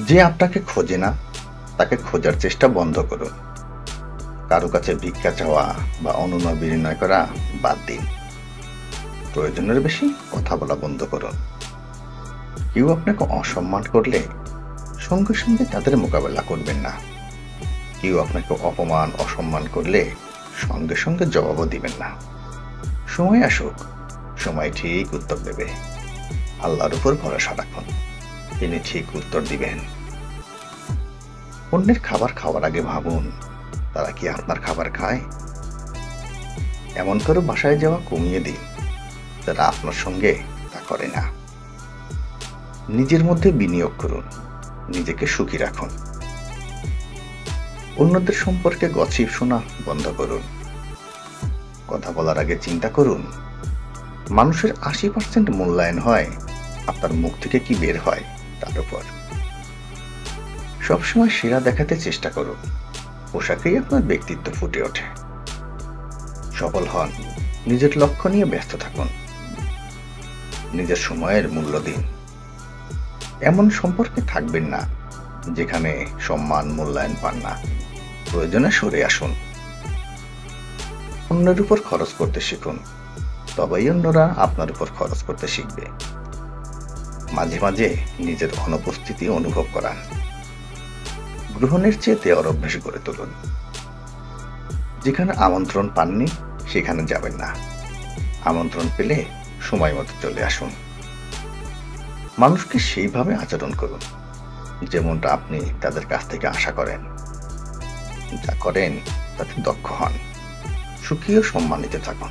যে আপনাকে খোঁজে না তাকে খোঁজার চেষ্টা বন্ধ করুন। কারো কাছে ভিক্ষা চাওয়া বা অনুনয় বিনয় করা বাদ দিন। প্রয়োজনের বেশি কথা বলা বন্ধ করুন। কেউ আপনাকে অসম্মান করলে সঙ্গে সঙ্গে তাদের মোকাবেলা করবেন না। কেউ আপনাকে অপমান অসম্মান করলে সঙ্গে সঙ্গে জবাবও দিবেন না। সময় আসুক, সময় ঠিক উত্তর দেবে। আল্লাহর উপর ভরসা রাখুন, তিনি ঠিক উত্তর দিবেন। অন্যের খাবার খাওয়ার আগে ভাবুন, তারা কি আপনার খাবার খায়? এমন করে বাসায় যাওয়া কমিয়ে দিন যারা আপনার সঙ্গে তা করে না। নিজের মধ্যে বিনিয়োগ করুন, নিজেকে সুখী রাখুন। অন্যদের সম্পর্কে গসিপ শোনা বন্ধ করুন। কথা বলার আগে চিন্তা করুন, মানুষের ৮০% মূল্যায়ন হয় আপনার মুখ থেকে কি বের হয় তার উপর। সবসময় সেরা দেখাতে চেষ্টা করুন, পোশাকেই আপনার ব্যক্তিত্ব ফুটে ওঠে। সফল হন, নিজের লক্ষ্য নিয়ে ব্যস্ত থাকুন। নিজের সময়ের মূল্য দিন। এমন সম্পর্কে থাকবেন না যেখানে সম্মান মূল্যায়ন পান না। প্রয়োজনে সরে আসুন। অন্যের উপর খরচ করতে শিখুন, তবেই অন্যরা আপনার উপর খরচ করতে শিখবে। মাঝে মাঝে নিজের অনুপস্থিতি অনুভব করান। গ্রহণের চেয়ে দেওয়ার অভ্যাস গড়ে তুলুন। যেখানে আমন্ত্রণ পাননি সেখানে যাবেন না। আমন্ত্রণ পেলে সময় মতো চলে আসুন। মানুষকে সেইভাবে আচরণ করুন যেমনটা আপনি তাদের কাছ থেকে আশা করেন। যা করেন তাতে দক্ষ হন। সুখী ও সম্মানিত থাকুন।